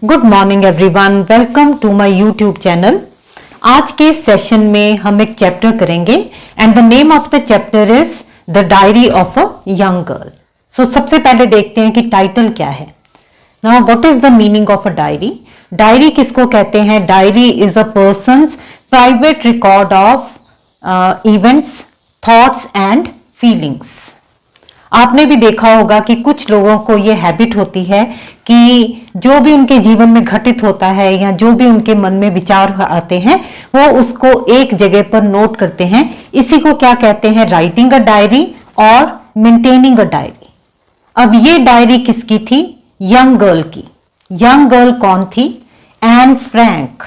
Good morning everyone, welcome to my YouTube channel. आज के session में हम एक चैप्टर करेंगे and the name of the chapter is the diary of a young girl. So सबसे पहले देखते हैं कि टाइटल क्या है। Now what is the meaning of a diary? Diary किसको कहते हैं? Diary is a person's private record of events, thoughts and feelings. आपने भी देखा होगा कि कुछ लोगों को ये हैबिट होती है कि जो भी उनके जीवन में घटित होता है या जो भी उनके मन में विचार आते हैं वो उसको एक जगह पर नोट करते हैं। इसी को क्या कहते हैं? राइटिंग अ डायरी और मेंटेनिंग अ डायरी। अब ये डायरी किसकी थी? यंग गर्ल की। यंग गर्ल कौन थी? Anne Frank.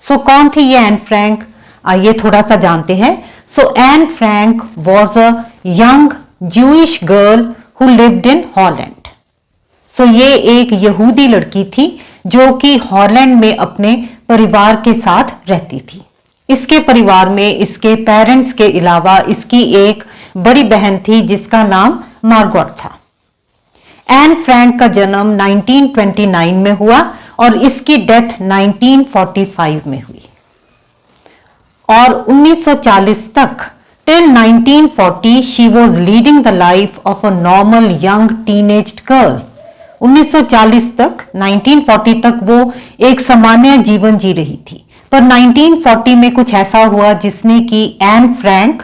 सो कौन थी ये एन फ्रैंक? आइए थोड़ा सा जानते हैं। So Anne Frank was a young Jewish girl who lived in Holland. So ये एक यहूदी लड़की थी जो कि हॉलैंड में अपने परिवार के साथ रहती थी। इसके परिवार में इसके पेरेंट्स के अलावा इसकी एक बड़ी बहन थी जिसका नाम मार्गोट था। एन फ्रैंक का जन्म 1929 में हुआ और इसकी डेथ 1945 में हुई और 1940 तक Till 1940, she was leading the life of a normal young teenaged girl. 1940 तक 1940 तक वो एक सामान्य जीवन जी रही थी, पर 1940 में कुछ ऐसा हुआ जिसने कि एन फ्रैंक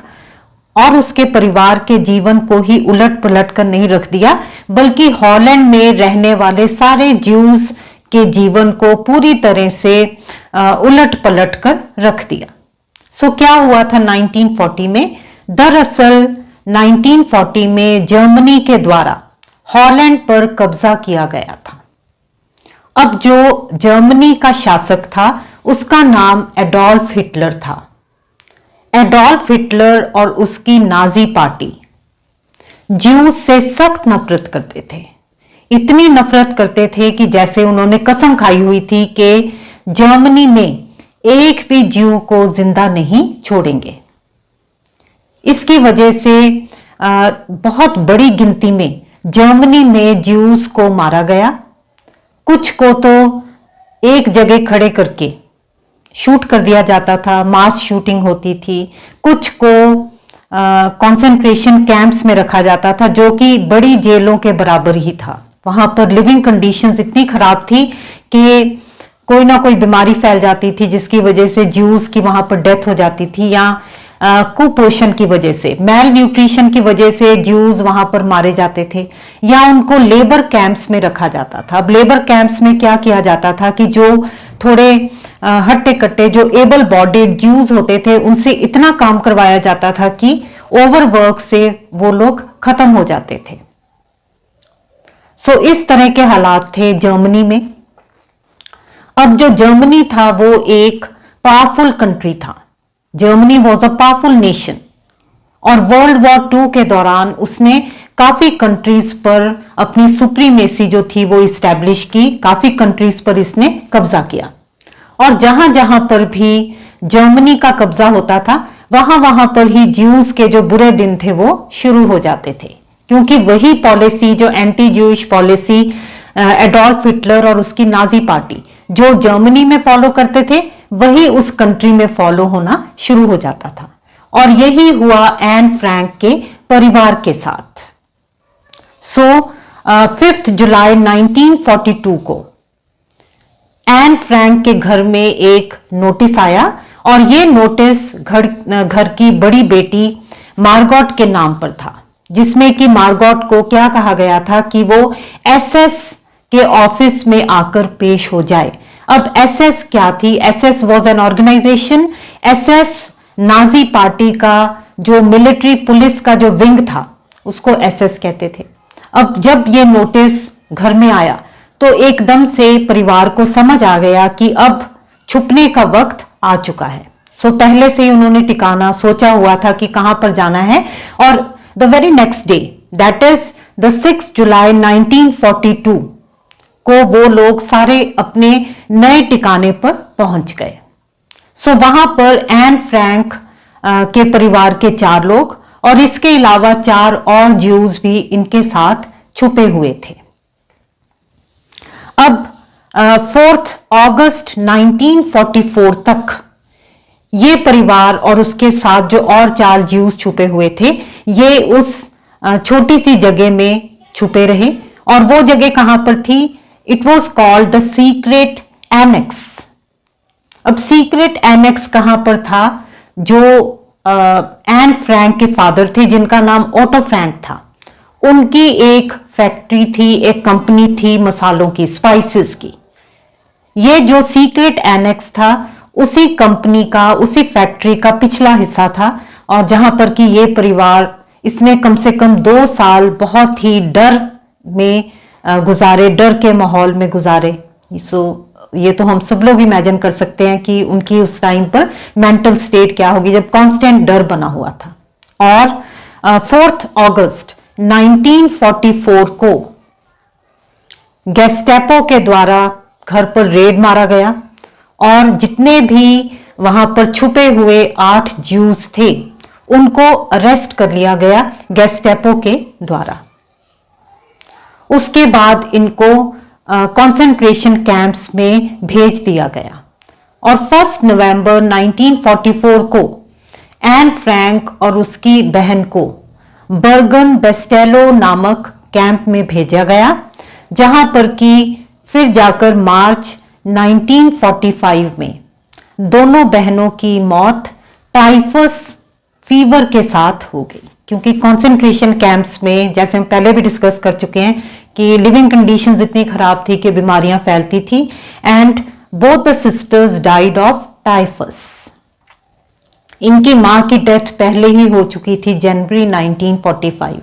और उसके परिवार के जीवन को ही उलट पलट कर नहीं रख दिया, बल्कि हॉलैंड में रहने वाले सारे ज्यूज के जीवन को पूरी तरह से उलट पलट कर रख दिया। सो क्या हुआ था 1940 में? दरअसल 1940 में जर्मनी के द्वारा हॉलैंड पर कब्जा किया गया था। अब जो जर्मनी का शासक था उसका नाम एडोल्फ हिटलर था। एडोल्फ हिटलर और उसकी नाजी पार्टी ज्यूज से सख्त नफरत करते थे। इतनी नफरत करते थे कि जैसे उन्होंने कसम खाई हुई थी कि जर्मनी में एक भी ज्यू को जिंदा नहीं छोड़ेंगे। इसकी वजह से बहुत बड़ी गिनती में जर्मनी में ज्यूज को मारा गया। कुछ को तो एक जगह खड़े करके शूट कर दिया जाता था, मास शूटिंग होती थी। कुछ को कंसंट्रेशन कैंप्स में रखा जाता था जो कि बड़ी जेलों के बराबर ही था। वहां पर लिविंग कंडीशंस इतनी खराब थी कि कोई ना कोई बीमारी फैल जाती थी जिसकी वजह से ज्यूज की वहां पर डेथ हो जाती थी, या कुपोषण की वजह से, मेल न्यूट्रिशन की वजह से ज्यूज वहां पर मारे जाते थे, या उनको लेबर कैंप्स में रखा जाता था। अब लेबर कैंप्स में क्या किया जाता था कि जो थोड़े हट्टे कट्टे जो एबल बॉडीड ज्यूज होते थे उनसे इतना काम करवाया जाता था कि ओवरवर्क से वो लोग खत्म हो जाते थे। सो इस तरह के हालात थे जर्मनी में। अब जो जर्मनी था वो एक पावरफुल कंट्री था। Germany was a powerful nation और वर्ल्ड वॉर 2 के दौरान उसने काफी कंट्रीज पर अपनी सुप्रीमेसी जो थी वो इस्टेब्लिश की। काफी कंट्रीज पर इसने कब्जा किया और जहां जहां पर भी जर्मनी का कब्जा होता था वहां वहां पर ही ज्यूज के जो बुरे दिन थे वो शुरू हो जाते थे, क्योंकि वही पॉलिसी, जो anti Jewish policy Adolf Hitler और उसकी नाजी पार्टी जो जर्मनी में फॉलो करते थे वही उस कंट्री में फॉलो होना शुरू हो जाता था। और यही हुआ एन फ्रैंक के परिवार के साथ। सो 5 जुलाई 1942 को एन फ्रैंक के घर में एक नोटिस आया और ये नोटिस घर की बड़ी बेटी मार्गोट के नाम पर था, जिसमें कि मार्गोट को क्या कहा गया था कि वो एसएस के ऑफिस में आकर पेश हो जाए। अब एसएस क्या थी? SS was an organisation. SS Nazi party का जो मिलिट्री पुलिस का जो विंग था उसको एसएस कहते थे। अब जब ये नोटिस घर में आया तो एकदम से परिवार को समझ आ गया कि अब छुपने का वक्त आ चुका है। सो पहले से ही उन्होंने ठिकाना सोचा हुआ था कि कहां पर जाना है। और the very next day, that is the 6 जुलाई 1942 को वो लोग सारे अपने नए ठिकाने पर पहुंच गए। सो वहां पर एन फ्रैंक के परिवार के 4 लोग और इसके अलावा 4 और ज्यूज भी इनके साथ छुपे हुए थे। अब 4 अगस्त 1944 तक ये परिवार और उसके साथ जो और 4 ज्यूज छुपे हुए थे, ये उस छोटी सी जगह में छुपे रहे। और वो जगह कहां पर थी? It was called the secret annex. अब सीक्रेट एनेक्स कहां पर था? जो एन फ्रैंक के फादर थे, जिनका नाम ओटो फ्रैंक था, उनकी एक फैक्ट्री थी, एक कंपनी थी मसालों की, स्पाइसेस की। ये जो सीक्रेट एनेक्स था उसी कंपनी का, उसी फैक्ट्री का पिछला हिस्सा था, और जहां पर कि ये परिवार, इसने कम से कम 2 साल बहुत ही डर में गुजारे, डर के माहौल में गुजारे। ये तो हम सब लोग इमेजिन कर सकते हैं कि उनकी उस टाइम पर मेंटल स्टेट क्या होगी जब कांस्टेंट डर बना हुआ था। और 4 अगस्त 1944 को गेस्टेपो के द्वारा घर पर रेड मारा गया और जितने भी वहां पर छुपे हुए 8 ज्यूज थे उनको अरेस्ट कर लिया गया गेस्टेपो के द्वारा। उसके बाद इनको कंसंट्रेशन कैंप्स में भेज दिया गया और 1 नवंबर 1944 को एन फ्रैंक और उसकी बहन को बर्गन बेस्टेलो नामक कैंप में भेजा गया, जहां पर कि फिर जाकर मार्च 1945 में दोनों बहनों की मौत टाइफस फीवर के साथ हो गई। क्योंकि कंसंट्रेशन कैंप्स में, जैसे हम पहले भी डिस्कस कर चुके हैं, कि लिविंग कंडीशंस इतनी खराब थी कि बीमारियां फैलती थी। And both the sisters died of typhus. इनकी मां की डेथ पहले ही हो चुकी थी जनवरी 1945 में।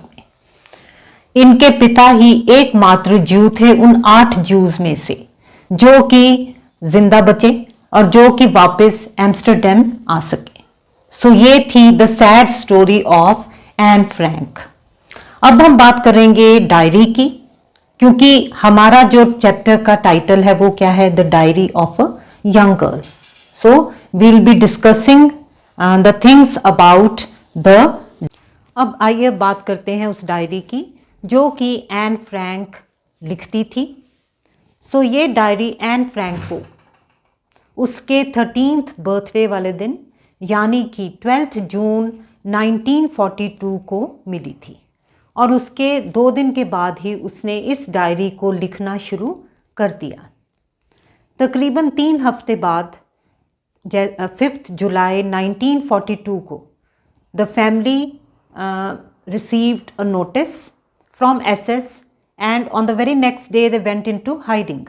इनके पिता ही एकमात्र ज्यू थे उन 8 ज्यूज में से जो कि जिंदा बचे और जो कि वापस एम्स्टरडम आ सके। सो ये थी the sad story of Anne Frank. अब हम बात करेंगे डायरी की, क्योंकि हमारा जो चैप्टर का टाइटल है वो क्या है? The diary of a young girl. So we will be discussing the things about the. अब आइए बात करते हैं उस डायरी की जो कि एन फ्रैंक लिखती थी। सो ये डायरी एन फ्रैंक को उसके 13th बर्थडे वाले दिन, यानी कि 12 जून 1942 को मिली थी और उसके 2 दिन के बाद ही उसने इस डायरी को लिखना शुरू कर दिया। तकरीबन 3 हफ्ते बाद 5 जुलाई 1942 को the family received a notice from SS and on the very next day they went into hiding.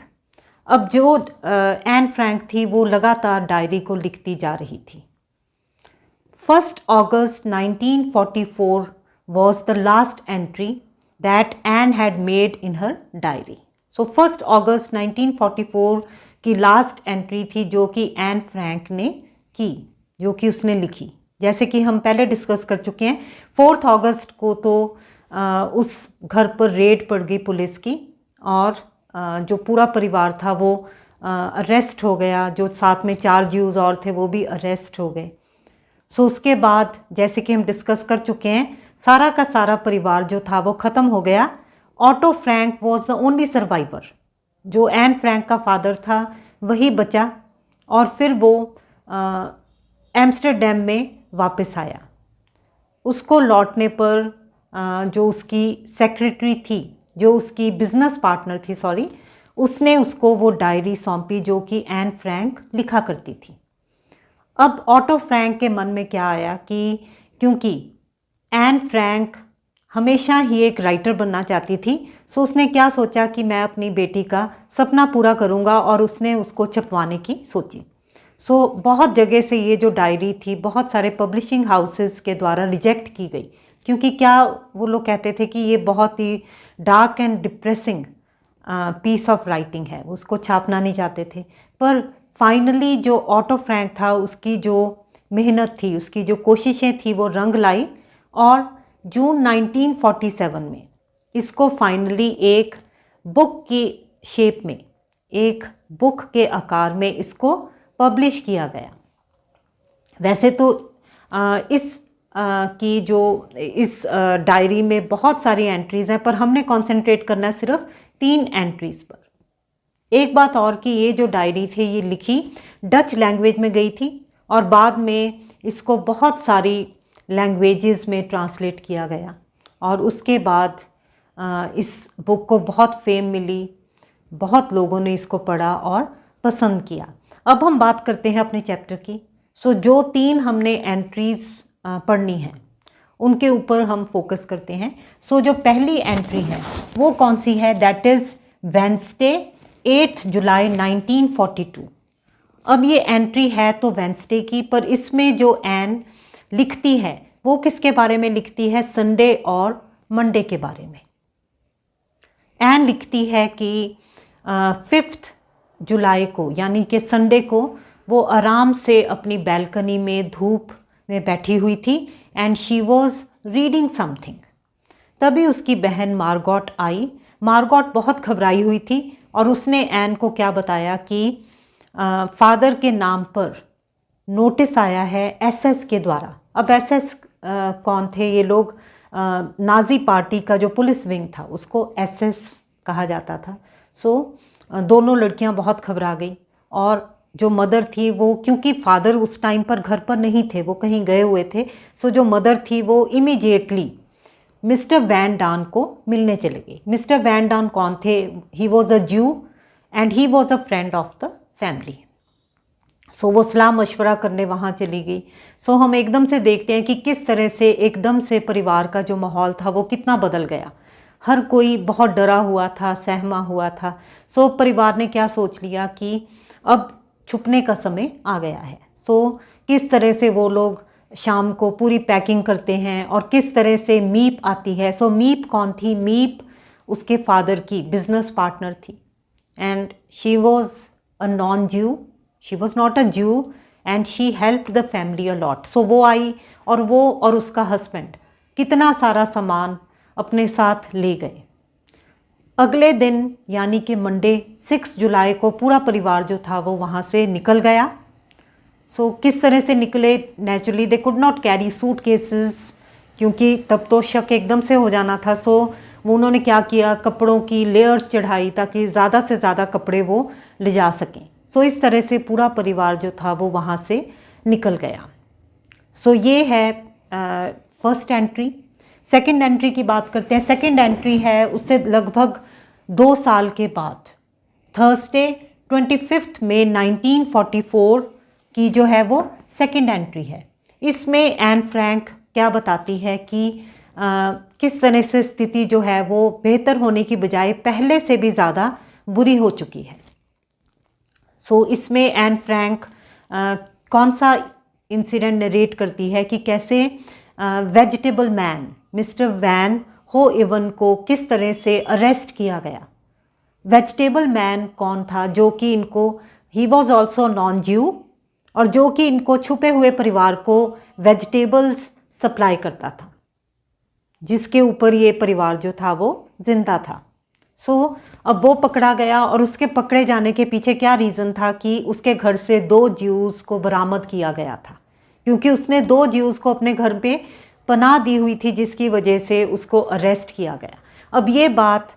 अब जो एन फ्रैंक थी वो लगातार डायरी को लिखती जा रही थी। 1 August 1944 was the last entry that Anne had made in her diary. So 1 August 1944 की लास्ट एंट्री थी जो कि एन फ्रैंक ने की, जो कि उसने लिखी। जैसे कि हम पहले डिस्कस कर चुके हैं, 4 अगस्त को तो उस घर पर रेड पड़ गई पुलिस की और जो पूरा परिवार था वो अरेस्ट हो गया। जो साथ में 4 ज्यूज और थे वो भी अरेस्ट हो गए। सो उसके बाद जैसे कि हम डिस्कस कर चुके हैं, सारा का सारा परिवार जो था वो ख़त्म हो गया। Auto Frank was the only survivor. जो एन फ्रैंक का फादर था वही बचा और फिर वो एम्स्टरडम में वापस आया। उसको लौटने पर जो उसकी सेक्रेटरी थी, जो उसकी बिजनेस पार्टनर थी, उसने उसको वो डायरी सौंपी जो कि एन फ्रैंक लिखा करती थी। अब ऑटो फ्रैंक के मन में क्या आया कि क्योंकि एन फ्रैंक हमेशा ही एक राइटर बनना चाहती थी, सो उसने क्या सोचा कि मैं अपनी बेटी का सपना पूरा करूंगा और उसने उसको छपवाने की सोची। सो बहुत जगह से ये जो डायरी थी बहुत सारे पब्लिशिंग हाउसेस के द्वारा रिजेक्ट की गई, क्योंकि क्या वो लोग कहते थे कि ये बहुत ही dark and depressing piece of writing है, उसको छापना नहीं चाहते थे। पर फाइनली जो ऑटो फ्रैंक था उसकी जो मेहनत थी, उसकी जो कोशिशें थी वो रंग लाई और जून 1947 में इसको फाइनली एक बुक की शेप में, एक बुक के आकार में इसको पब्लिश किया गया। वैसे तो इस डायरी में बहुत सारी एंट्रीज़ हैं, पर हमने कंसंट्रेट करना है सिर्फ 3 एंट्रीज़ पर। एक बात और कि ये जो डायरी थी ये लिखी डच लैंग्वेज में गई थी और बाद में इसको बहुत सारी लैंग्वेजेस में ट्रांसलेट किया गया और उसके बाद इस बुक को बहुत फेम मिली, बहुत लोगों ने इसको पढ़ा और पसंद किया। अब हम बात करते हैं अपने चैप्टर की। सो जो 3 हमने एंट्रीज पढ़नी है उनके ऊपर हम फोकस करते हैं। सो जो पहली एंट्री है वो कौन सी है? दैट इज़ वेंसडे 8 जुलाई 1942। अब ये एंट्री है तो वेंसडे की, पर इसमें जो एन लिखती है वो किसके बारे में लिखती है? संडे और मंडे के बारे में। एन लिखती है कि 5 जुलाई को यानी कि संडे को वो आराम से अपनी बैल्कनी में धूप में बैठी हुई थी and she was reading something. तभी उसकी बहन मार्गॉट आई। मार्गॉट बहुत घबराई हुई थी और उसने एन को क्या बताया कि फादर के नाम पर नोटिस आया है एसएस के द्वारा। अब एसएस कौन थे? ये लोग नाजी पार्टी का जो पुलिस विंग था उसको एसएस कहा जाता था। सो दोनों लड़कियां बहुत घबरा गई और जो मदर थी वो, क्योंकि फादर उस टाइम पर घर पर नहीं थे, वो कहीं गए हुए थे, सो जो मदर थी वो इमीडिएटली मिस्टर वैन डान को मिलने चले गई। मिस्टर वैन डान कौन थे? ही was a Jew and he was a friend of the family. So वो सलाह मशवरा करने वहाँ चली गई। सो हम एकदम से देखते हैं कि किस तरह से एकदम से परिवार का जो माहौल था वो कितना बदल गया। हर कोई बहुत डरा हुआ था, सहमा हुआ था। सो परिवार ने क्या सोच लिया कि अब छुपने का समय आ गया है। सो किस तरह से वो लोग शाम को पूरी पैकिंग करते हैं और किस तरह से मीप आती है। सो मीप कौन थी? मीप उसके फादर की बिजनेस पार्टनर थी and she was a non Jew, she was not a Jew and she helped the family a lot. So वो आई और वो और उसका हस्बैंड कितना सारा सामान अपने साथ ले गए। अगले दिन यानी कि मंडे 6 जुलाई को पूरा परिवार जो था वो वहाँ से निकल गया। सो किस तरह से निकले? Naturally they could not carry suit cases, क्योंकि तब तो शक एकदम से हो जाना था। सो वो उन्होंने क्या किया? कपड़ों की लेयर्स चढ़ाई ताकि ज़्यादा से ज़्यादा कपड़े वो ले जा सकें। सो इस तरह से पूरा परिवार जो था वो वहाँ से निकल गया। सो ये है फर्स्ट एंट्री। सेकंड एंट्री की बात करते हैं। सेकंड एंट्री है उससे लगभग 2 साल के बाद, थर्सडे 25 मई 1944 की जो है वो सेकंड एंट्री है। इसमें एन फ्रैंक क्या बताती है कि किस तरह से स्थिति जो है वो बेहतर होने की बजाय पहले से भी ज़्यादा बुरी हो चुकी है। सो इसमें एन फ्रैंक कौन सा इंसिडेंट नरेट करती है कि कैसे वेजिटेबल मैन मिस्टर वैन हो इवन को किस तरह से अरेस्ट किया गया। वेजिटेबल मैन कौन था? जो कि इनको, ही वॉज ऑल्सो नॉन ज्यू और जो कि इनको छुपे हुए परिवार को वेजिटेबल्स सप्लाई करता था, जिसके ऊपर ये परिवार जो था वो जिंदा था। सो अब वो पकड़ा गया और उसके पकड़े जाने के पीछे क्या रीज़न था कि उसके घर से 2 ज्यूज़ को बरामद किया गया था, क्योंकि उसने 2 ज्यूज़ को अपने घर पे पनाह दी हुई थी, जिसकी वजह से उसको अरेस्ट किया गया। अब ये बात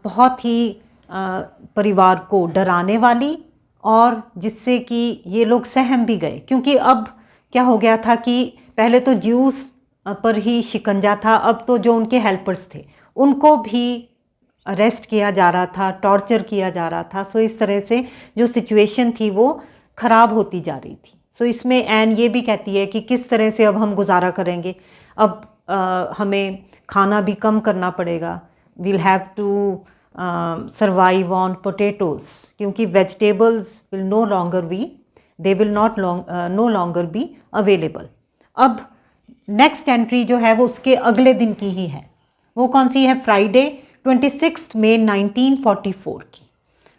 बहुत ही परिवार को डराने वाली और जिससे कि ये लोग सहम भी गए, क्योंकि अब क्या हो गया था कि पहले तो ज्यूस पर ही शिकंजा था, अब तो जो उनके हेल्पर्स थे उनको भी अरेस्ट किया जा रहा था, टॉर्चर किया जा रहा था। सो इस तरह से जो सिचुएशन थी वो ख़राब होती जा रही थी। सो इसमें एन ये भी कहती है कि किस तरह से अब हम गुजारा करेंगे, अब हमें खाना भी कम करना पड़ेगा, we'll have to survive on potatoes, क्योंकि vegetables will no longer be, they will not no longer be available. अब नेक्स्ट एंट्री जो है वो उसके अगले दिन की ही है। वो कौन सी है? फ्राइडे 26 मई 1944 की।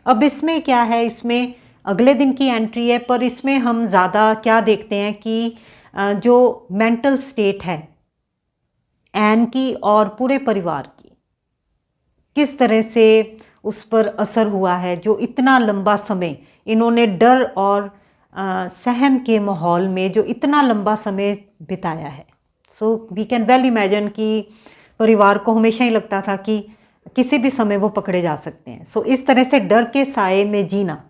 अब इसमें क्या है? इसमें अगले दिन की एंट्री है, पर इसमें हम ज़्यादा क्या देखते हैं कि जो मेंटल स्टेट है एन की और पूरे परिवार की, किस तरह से उस पर असर हुआ है। जो इतना लंबा समय इन्होंने डर और सहम के माहौल में जो इतना लंबा समय बिताया है। So we can well imagine कि परिवार को हमेशा ही लगता था कि किसी भी समय वो पकड़े जा सकते हैं। सो इस तरह से डर के साए में जीना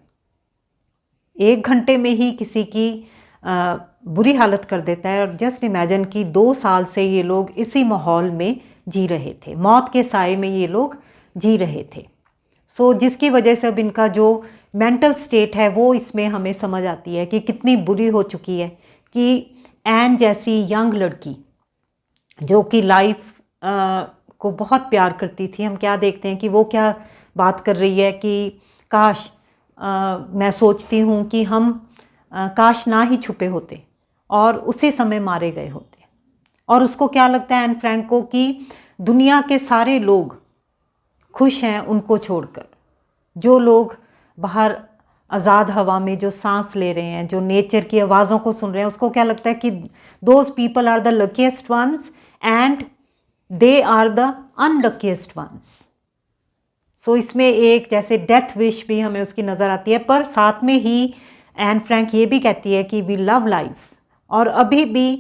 1 घंटे में ही किसी की बुरी हालत कर देता है। और जस्ट इमेजिन कि 2 साल से ये लोग इसी माहौल में जी रहे थे, मौत के साए में ये लोग जी रहे थे। सो जिसकी वजह से अब इनका जो मेंटल स्टेट है वो इसमें हमें समझ आती है कि कितनी बुरी हो चुकी है कि एन जैसी यंग लड़की जो कि लाइफ को बहुत प्यार करती थी, हम क्या देखते हैं कि वो क्या बात कर रही है कि काश मैं सोचती हूँ कि हम काश ना ही छुपे होते और उसी समय मारे गए होते। और उसको क्या लगता है एन फ्रैंक को कि दुनिया के सारे लोग खुश हैं उनको छोड़कर, जो लोग बाहर आज़ाद हवा में जो सांस ले रहे हैं, जो नेचर की आवाज़ों को सुन रहे हैं, उसको क्या लगता है कि those people are the luckiest ones and they are the unluckiest ones. So इसमें एक जैसे डेथ विश भी हमें उसकी नज़र आती है, पर साथ में ही एन फ्रैंक ये भी कहती है कि वी लव लाइफ, और अभी भी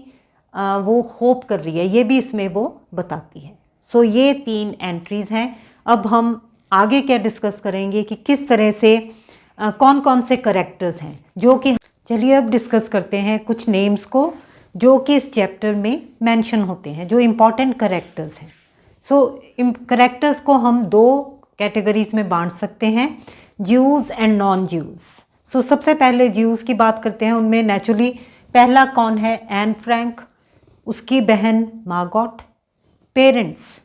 वो होप कर रही है, ये भी इसमें वो बताती है। सो ये 3 एंट्रीज़ हैं। अब हम आगे क्या डिस्कस करेंगे कि किस तरह से कौन कौन से करेक्टर्स हैं जो कि, चलिए अब डिस्कस करते हैं कुछ नेम्स को जो कि इस चैप्टर में मेंशन होते हैं, जो इम्पॉर्टेंट करेक्टर्स हैं। सो करेक्टर्स को हम 2 कैटेगरीज में बांट सकते हैं, ज्यूज़ एंड नॉन ज्यूज़। सो सबसे पहले ज्यूज़ की बात करते हैं। उनमें नेचुरली पहला कौन है? एन फ्रैंक, उसकी बहन Margot, parents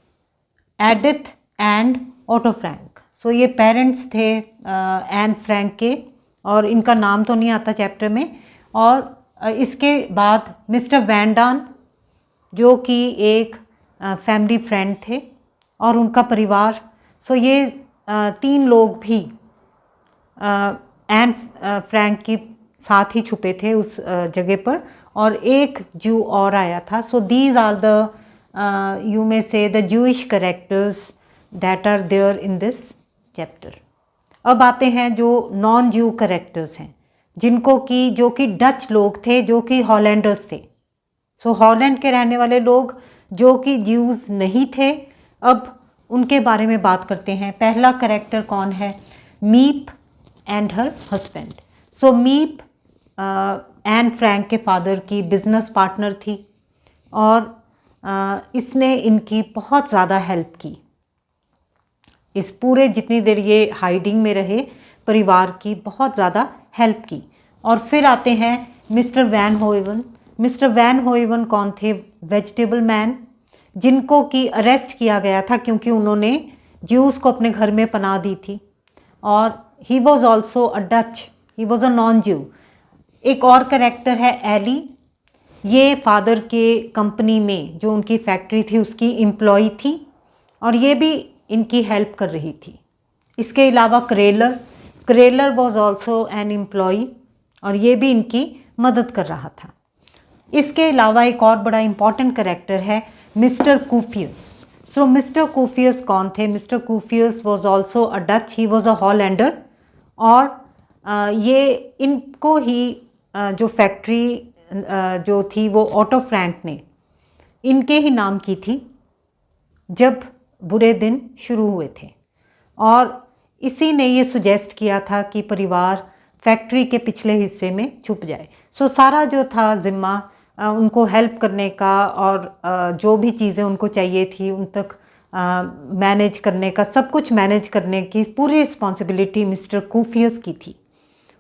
Edith and Otto Frank. So ये पेरेंट्स थे एन फ्रैंक के, और इनका नाम तो नहीं आता चैप्टर में। और इसके बाद मिस्टर वैन डान जो कि एक फैमिली फ्रेंड थे, और उनका परिवार। सो ये 3 लोग भी एन फ्रैंक के साथ ही छुपे थे उस जगह पर, और एक ज्यू और आया था। So these are the you may say the Jewish characters that are there in this chapter. अब आते हैं जो नॉन ज्यू कैरेक्टर्स हैं, जिनको कि जो कि डच लोग थे, जो कि हॉलैंडर्स थे। सो हॉलैंड के रहने वाले लोग जो कि ज्यूज़ नहीं थे, अब उनके बारे में बात करते हैं। पहला कैरेक्टर कौन है? Miep and her husband. So Miep Anne Frank के फादर की बिजनेस पार्टनर थी, और इसने इनकी बहुत ज़्यादा हेल्प की इस पूरे जितनी देर ये हाइडिंग में रहे, परिवार की बहुत ज़्यादा हेल्प की। और फिर आते हैं मिस्टर वैन होएवन। मिस्टर वैन होएवन कौन थे? वेजिटेबल मैन, जिनको कि अरेस्ट किया गया था क्योंकि उन्होंने ज्यूज़ को अपने घर में पनाह दी थी। और he was also a Dutch, he was a non ज्यू। एक और करेक्टर है एली, ये फादर के कंपनी में जो उनकी फैक्ट्री थी उसकी एम्प्लॉई थी, और ये भी इनकी हेल्प कर रही थी। इसके अलावा क्रेलर वॉज ऑल्सो एन एम्प्लॉई, और ये भी इनकी मदद कर रहा था। इसके अलावा एक और बड़ा इम्पॉर्टेंट करेक्टर है mister Koophuis. So mister Koophuis कौन थे? Mister Koophuis was also a Dutch, he was a Hollander, और ये इनको ही जो फैक्ट्री जो थी वो ओटो फ्रैंक ने इनके ही नाम की थी जब बुरे दिन शुरू हुए थे, और इसी ने ये सुजेस्ट किया था कि परिवार फैक्ट्री के पिछले हिस्से में छुप जाए। सो सारा जो था ज़िम्मा उनको हेल्प करने का, और जो भी चीज़ें उनको चाहिए थी उन तक मैनेज करने का, सब कुछ मैनेज करने की पूरी रिस्पॉन्सिबिलिटी मिस्टर कूफियस की थी।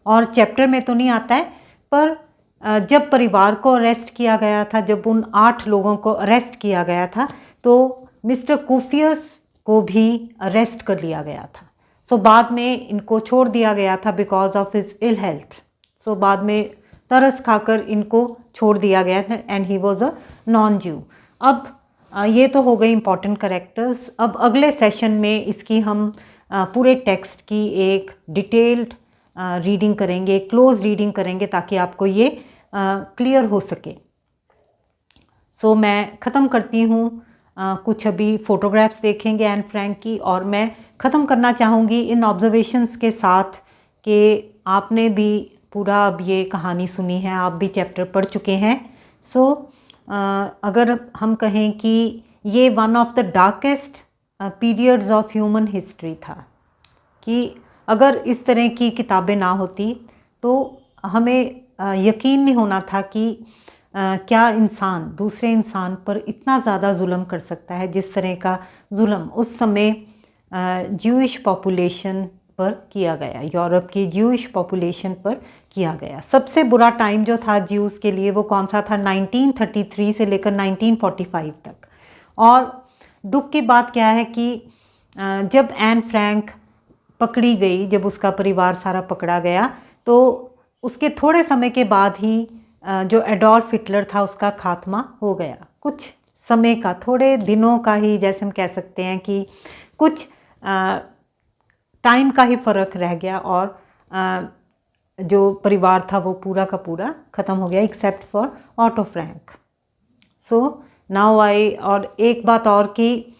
और चैप्टर में तो नहीं आता है, पर जब परिवार को अरेस्ट किया गया था, जब उन 8 लोगों को अरेस्ट किया गया था, तो मिस्टर कूफियस को भी अरेस्ट कर लिया गया था। सो बाद में इनको छोड़ दिया गया था because of his ill health. So बाद में तरस खाकर इनको छोड़ दिया गया था, and he was a non Jew. अब ये तो हो गई इंपॉर्टेंट करेक्टर्स। अब अगले सेशन में इसकी हम पूरे टेक्स्ट की एक डिटेल्ड रीडिंग करेंगे, क्लोज रीडिंग करेंगे, ताकि आपको ये क्लियर हो सके। सो मैं ख़त्म करती हूँ। कुछ अभी फ़ोटोग्राफ्स देखेंगे एन फ्रैंक की, और मैं ख़त्म करना चाहूँगी इन ऑब्जर्वेशंस के साथ कि आपने भी पूरा अब ये कहानी सुनी है, आप भी चैप्टर पढ़ चुके हैं। सो अगर हम कहें कि ये one of the darkest periods of human history था कि अगर इस तरह की किताबें ना होती तो हमें यकीन नहीं होना था कि क्या इंसान दूसरे इंसान पर इतना ज़्यादा जुल्म कर सकता है जिस तरह का जुल्म उस समय ज्यूइश पॉपुलेशन पर किया गया, यूरोप की ज्यूइश पॉपुलेशन पर किया गया। सबसे बुरा टाइम जो था ज्यूज़ के लिए वो कौन सा था, 1933 से लेकर 1945 तक। और दुख की बात क्या है कि जब एन फ्रैंक पकड़ी गई, जब उसका परिवार सारा पकड़ा गया, तो उसके थोड़े समय के बाद ही जो एडोल्फ हिटलर था उसका खात्मा हो गया। कुछ समय का, थोड़े दिनों का ही, जैसे हम कह सकते हैं कि कुछ टाइम का ही फ़र्क रह गया और जो परिवार था वो पूरा का पूरा ख़त्म हो गया, except for auto Frank. So now I, और एक बात और कि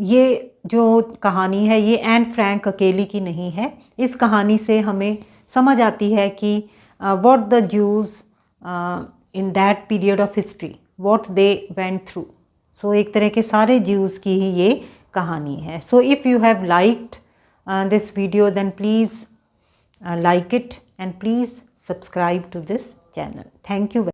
ये जो कहानी है ये एन फ्रैंक अकेली की नहीं है। इस कहानी से हमें समझ आती है कि what the Jews in that period of history, what they went through. So एक तरह के सारे ज्यूज़ की ही ये कहानी है। So if you have liked this video, then please like it and please subscribe to this channel. Thank you.